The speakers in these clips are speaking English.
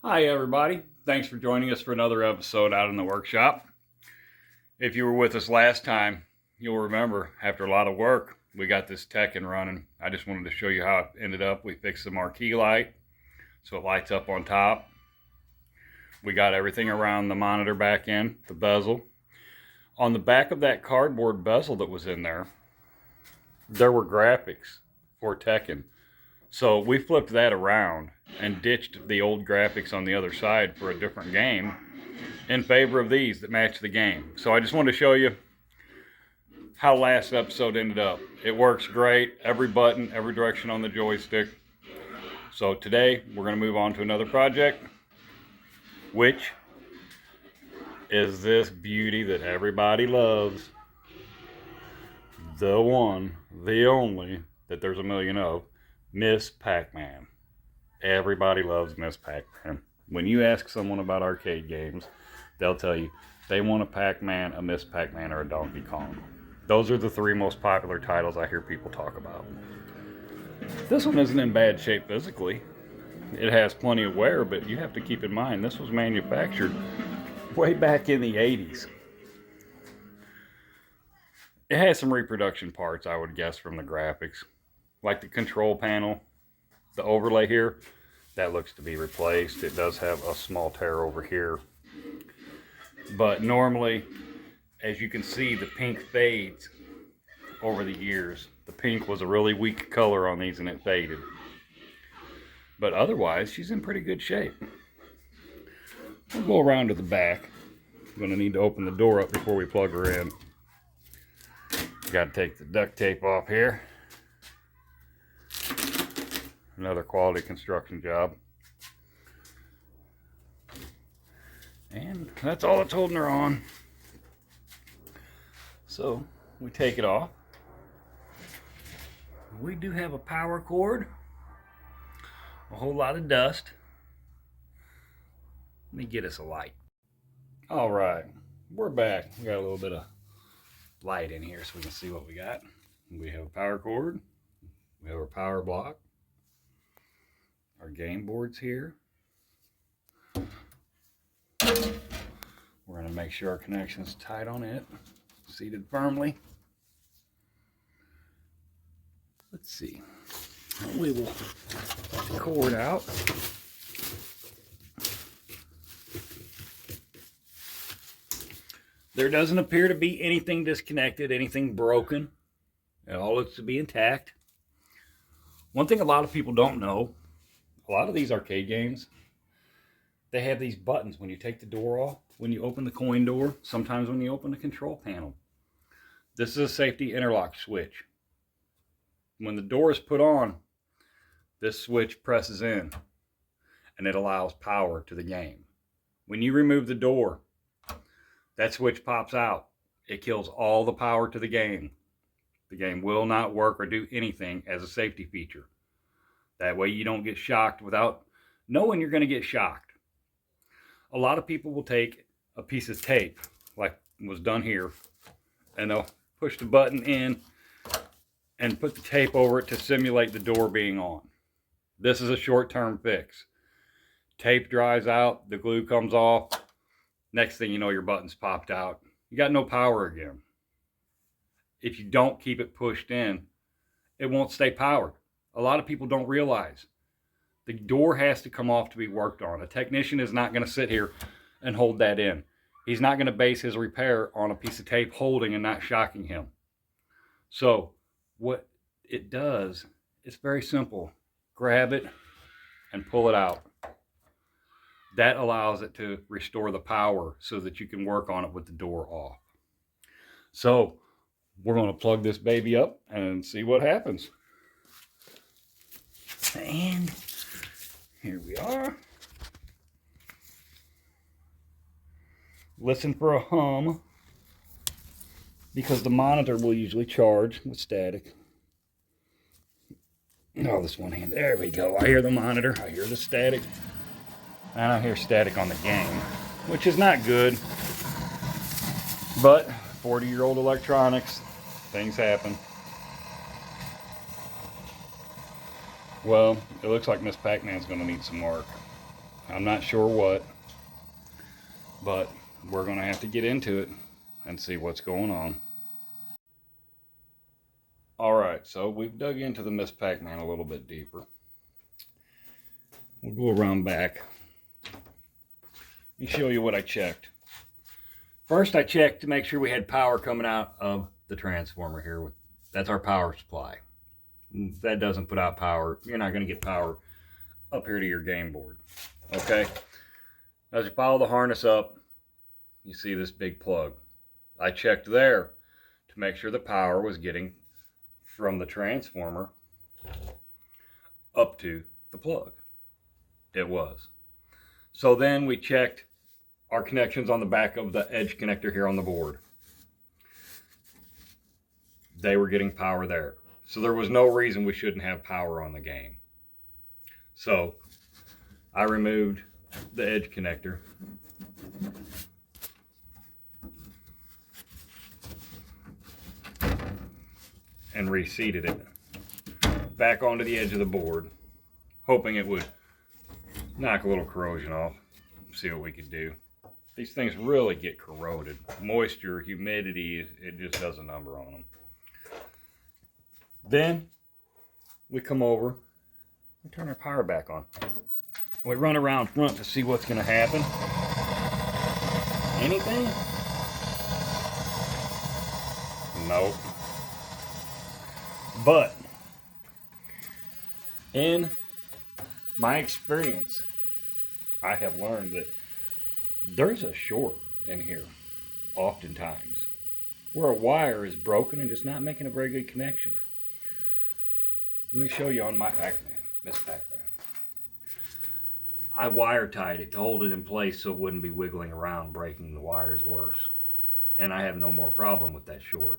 Hi everybody, thanks for joining us for another episode out in the workshop. If you were with us last time, you'll remember after a lot of work, we got this tech and running. I just wanted to show you how it ended up. We fixed the marquee light so it lights up on top. We got everything around the monitor back in, the bezel. On the back of that cardboard bezel that was in there were graphics for Tekken. So we flipped that around and ditched the old graphics on the other side for a different game in favor of these that match the game. So I just wanted to show you how last episode ended up. It works great, every button, every direction on the joystick. So today we're going to move on to another project, which is this beauty that everybody loves. The one, the only, that there's a million of. Miss Pac-Man. Everybody loves Miss Pac-Man. When you ask someone about arcade games, they'll tell you they want a Pac-Man, a Miss Pac-Man, or a Donkey Kong. Those are the three most popular titles I hear people talk about. This one isn't in bad shape physically. It has plenty of wear, but you have to keep in mind this was manufactured way back in the 80s. It has some reproduction parts, I would guess, from the graphics. Like the control panel, the overlay here, that looks to be replaced. It does have a small tear over here. But normally, as you can see, the pink fades over the years. The pink was a really weak color on these and it faded. But otherwise, she's in pretty good shape. We'll go around to the back. I'm going to need to open the door up before we plug her in. Got to take the duct tape off here. Another quality construction job. And that's all that's holding her on. So we take it off. We do have a power cord. A whole lot of dust. Let me get us a light. All right, we're back. We got a little bit of light in here so we can see what we got. We have a power cord. We have our power block. Our game board's here. We're going to make sure our connection's tight on it, seated firmly. Let's see. We will get the cord out. There doesn't appear to be anything disconnected, anything broken. It all looks to be intact. One thing a lot of people don't know, a lot of these arcade games, they have these buttons when you take the door off, when you open the coin door, sometimes when you open the control panel. This is a safety interlock switch. When the door is put on, this switch presses in and it allows power to the game. When you remove the door, that switch pops out. It kills all the power to the game. The game will not work or do anything as a safety feature. That way you don't get shocked without knowing you're going to get shocked. A lot of people will take a piece of tape, like was done here, and they'll push the button in and put the tape over it to simulate the door being on. This is a short-term fix. Tape dries out, the glue comes off. Next thing you know, your button's popped out. You got no power again. If you don't keep it pushed in, it won't stay powered. A lot of people don't realize the door has to come off to be worked on. A technician is not going to sit here and hold that in. He's not going to base his repair on a piece of tape holding and not shocking him. So what it does, it's very simple. Grab it and pull it out. That allows it to restore the power so that you can work on it with the door off. So we're going to plug this baby up and see what happens. And here we are. Listen for a hum, because the monitor will usually charge with static. Oh, this one hand. There we go. I hear the monitor. I hear the static. And I hear static on the game, which is not good. But 40-year-old electronics, things happen. Well, it looks like Miss Pac-Man's going to need some work. I'm not sure what, but we're going to have to get into it and see what's going on. Alright, so we've dug into the Miss Pac-Man a little bit deeper. We'll go around back. Let me show you what I checked. First, I checked to make sure we had power coming out of the transformer here. That's our power supply. If that doesn't put out power, you're not going to get power up here to your game board. Okay? As you follow the harness up, you see this big plug. I checked there to make sure the power was getting from the transformer up to the plug. It was. So then we checked our connections on the back of the edge connector here on the board. They were getting power there. So there was no reason we shouldn't have power on the game. So I removed the edge connector. And reseated it back onto the edge of the board, hoping it would knock a little corrosion off. See what we could do. These things really get corroded. Moisture, humidity, it just does a number on them. Then we come over, we turn our power back on. We run around front to see what's going to happen. Anything? Nope. But in my experience, I have learned that there's a short in here oftentimes where a wire is broken and just not making a very good connection. Let me show you on my Pac-Man, Miss Pac-Man. I wire tied it to hold it in place so it wouldn't be wiggling around, breaking the wires worse. And I have no more problem with that short.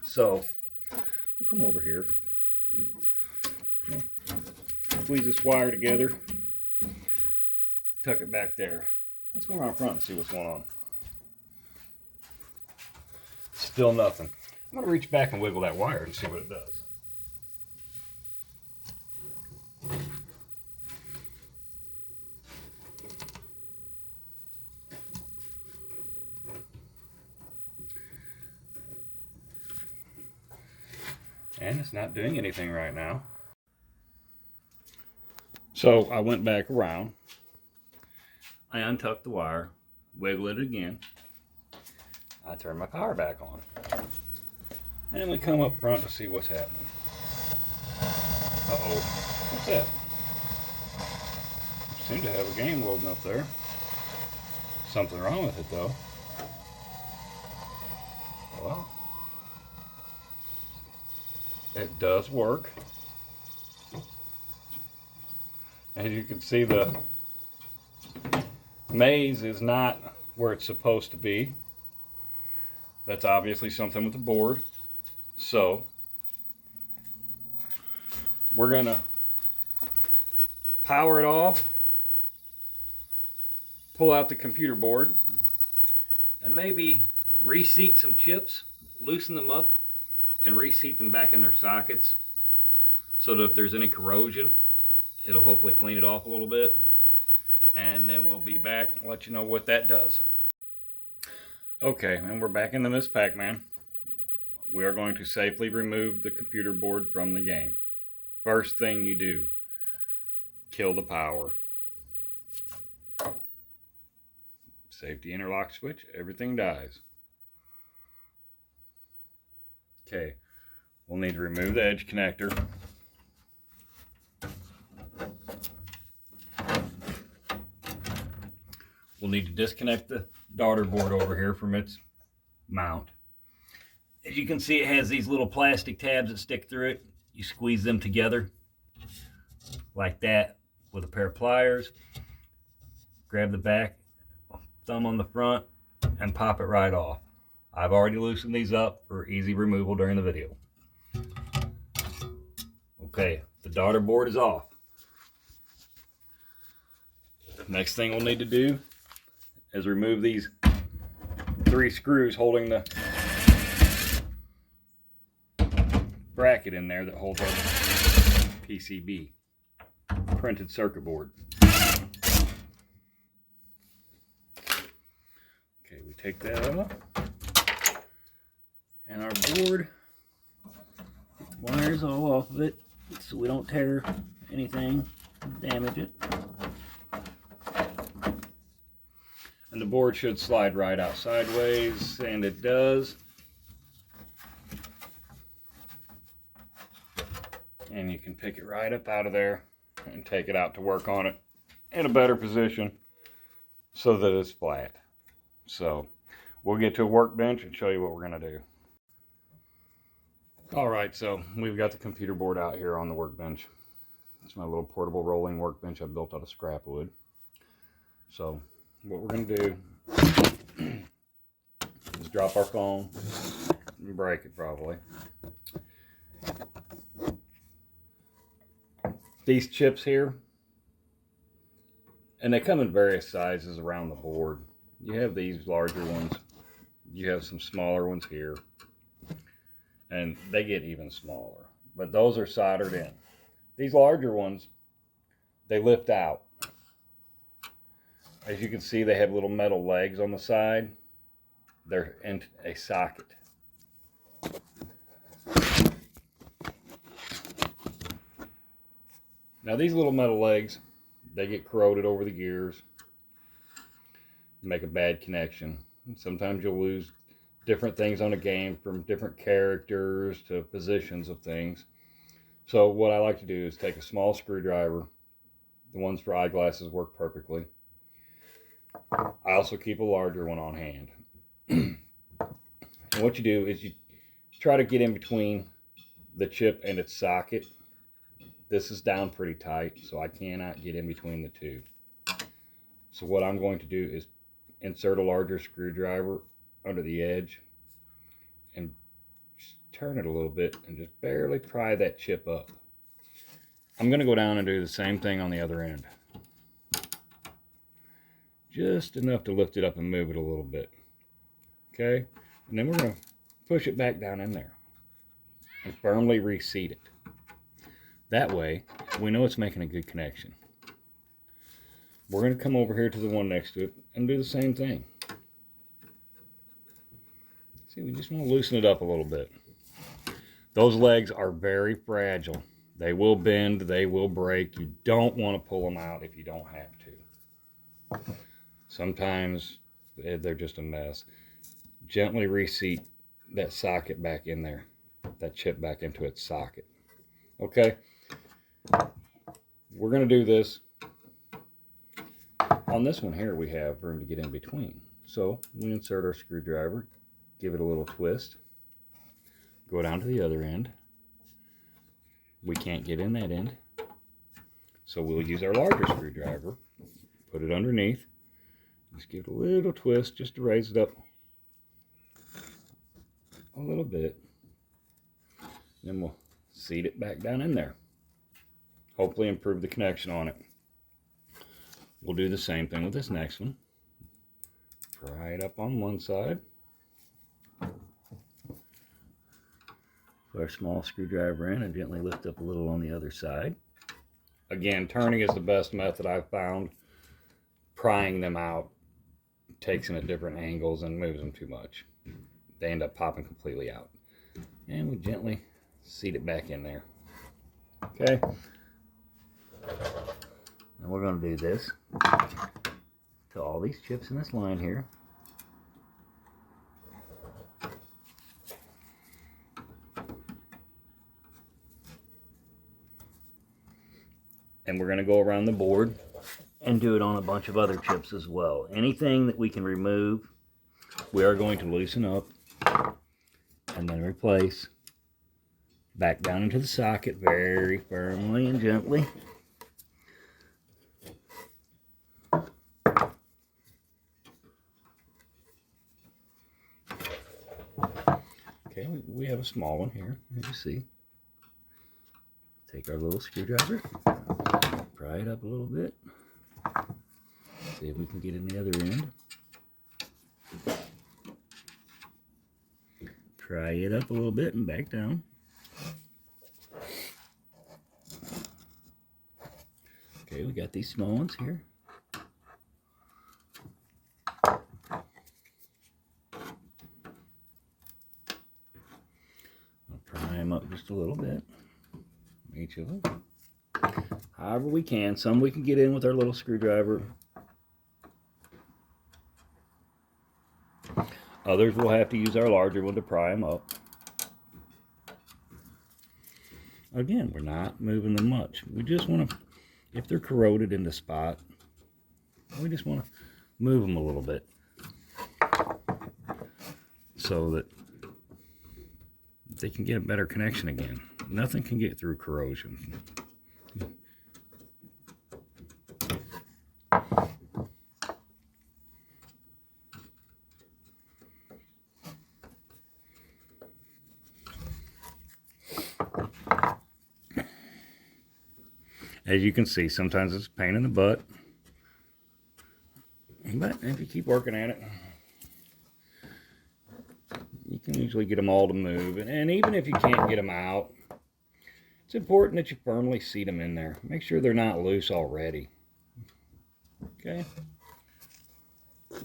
So we'll come over here, squeeze this wire together, tuck it back there. Let's go around front and see what's going on. Still nothing. I'm going to reach back and wiggle that wire and see what it does. And it's not doing anything right now. So I went back around. I untucked the wire, wiggle it again. I turn my power back on. And we come up front to see what's happening. Uh-oh. What's that? Seem to have a game loading up there. Something wrong with it though. Well, it does work. As you can see, the maze is not where it's supposed to be. That's obviously something with the board. So we're gonna power it off, pull out the computer board, and maybe reseat some chips, loosen them up, and reseat them back in their sockets so that if there's any corrosion, it'll hopefully clean it off a little bit. And then we'll be back and let you know what that does. Okay, and we're back in the Miss Pac-Man. We are going to safely remove the computer board from the game. First thing you do, kill the power. Safety interlock switch, everything dies. Okay, we'll need to remove the edge connector. We'll need to disconnect the daughter board over here from its mount. As you can see, it has these little plastic tabs that stick through it. You squeeze them together like that with a pair of pliers. Grab the back, thumb on the front, and pop it right off. I've already loosened these up for easy removal during the video. Okay, the daughter board is off. Next thing we'll need to do is remove these 3 screws holding the bracket in there that holds our PCB, printed circuit board. take that off. And our board wires all off of it so we don't tear anything, damage it. And the board should slide right out sideways, and it does. And you can pick it right up out of there and take it out to work on it in a better position so that it's flat. So we'll get to a workbench and show you what we're going to do. All right, so we've got the computer board out here on the workbench. It's my little portable rolling workbench I built out of scrap wood. So what we're going to do is drop our phone and break it probably. These chips here, and they come in various sizes around the board. You have these larger ones, you have some smaller ones here, and they get even smaller, but those are soldered in. These larger ones, they lift out. As you can see, they have little metal legs on the side. They're in a socket. Now these little metal legs, they get corroded over the gears, make a bad connection. Sometimes you'll lose different things on a game, from different characters to positions of things. So what I like to do is take a small screwdriver. The ones for eyeglasses work perfectly. I also keep a larger one on hand. And what you do is you try to get in between the chip and its socket. This is down pretty tight, so I cannot get in between the two. So what I'm going to do is insert a larger screwdriver under the edge and just turn it a little bit and just barely pry that chip up. I'm going to go down and do the same thing on the other end. Just enough to lift it up and move it a little bit. Okay? And then we're going to push it back down in there and firmly reseat it. That way, we know it's making a good connection. We're going to come over here to the one next to it and do the same thing. See, we just want to loosen it up a little bit. Those legs are very fragile. They will bend, they will break. You don't want to pull them out if you don't have to. Sometimes they're just a mess. Gently reseat that socket back in there, that chip back into its socket. Okay? We're going to do this. On this one here, we have room to get in between. So we insert our screwdriver, give it a little twist, go down to the other end. We can't get in that end, so we'll use our larger screwdriver, put it underneath, just give it a little twist just to raise it up a little bit. Then we'll seat it back down in there. Hopefully improve the connection on it. We'll do the same thing with this next one. Pry it up on one side. Put our small screwdriver in and gently lift up a little on the other side. Again, turning is the best method I've found. Prying them out takes them at different angles and moves them too much. They end up popping completely out. And we gently seat it back in there. Okay. And we're going to do this to all these chips in this line here. And we're going to go around the board and do it on a bunch of other chips as well. Anything that we can remove, we are going to loosen up and then replace back down into the socket very firmly and gently. Okay, we have a small one here, as you see. Take our little screwdriver, pry it up a little bit, see if we can get in the other end. Pry it up a little bit and back down. Okay, we got these small ones here. just a little bit. Each of them. However we can. Some we can get in with our little screwdriver. Others we'll have to use our larger one to pry them up. Again, we're not moving them much. We just want to, if they're corroded in the spot, we just want to move them a little bit so that they can get a better connection again. Nothing can get through corrosion. As you can see, sometimes it's a pain in the butt, but if you keep working at it, you can usually get them all to move. And even if you can't get them out, it's important that you firmly seat them in there. Make sure they're not loose already. Okay. I'm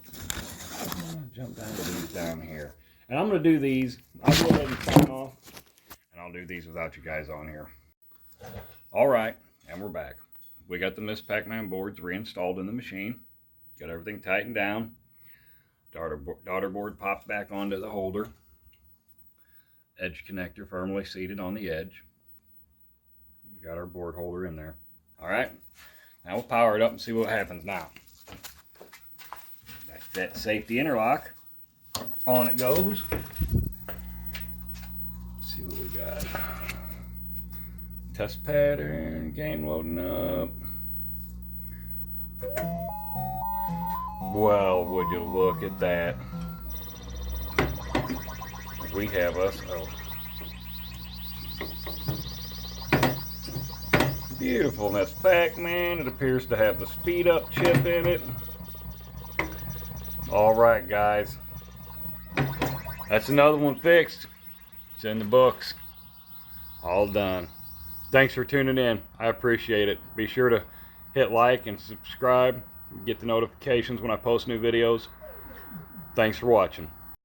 going to jump down to these down here. And I'm going to do these. I'll go ahead and sign off, and I'll do these without you guys on here. All right. And we're back. We got the Miss Pac-Man boards reinstalled in the machine. Got everything tightened down. Daughter board popped back onto the holder. Edge connector firmly seated on the edge. We got our board holder in there. All right. Now we'll power it up and see what happens now. Got that safety interlock. On it goes. Let's see what we got. Test pattern, game loading up. Well, would you look at that? We have us, beautiful. That's Pac-Man. It appears to have the speed up chip in it. All right, guys. That's another one fixed. It's in the books. All done. Thanks for tuning in. I appreciate it. Be sure to hit like and subscribe. Get the notifications when I post new videos. Thanks for watching.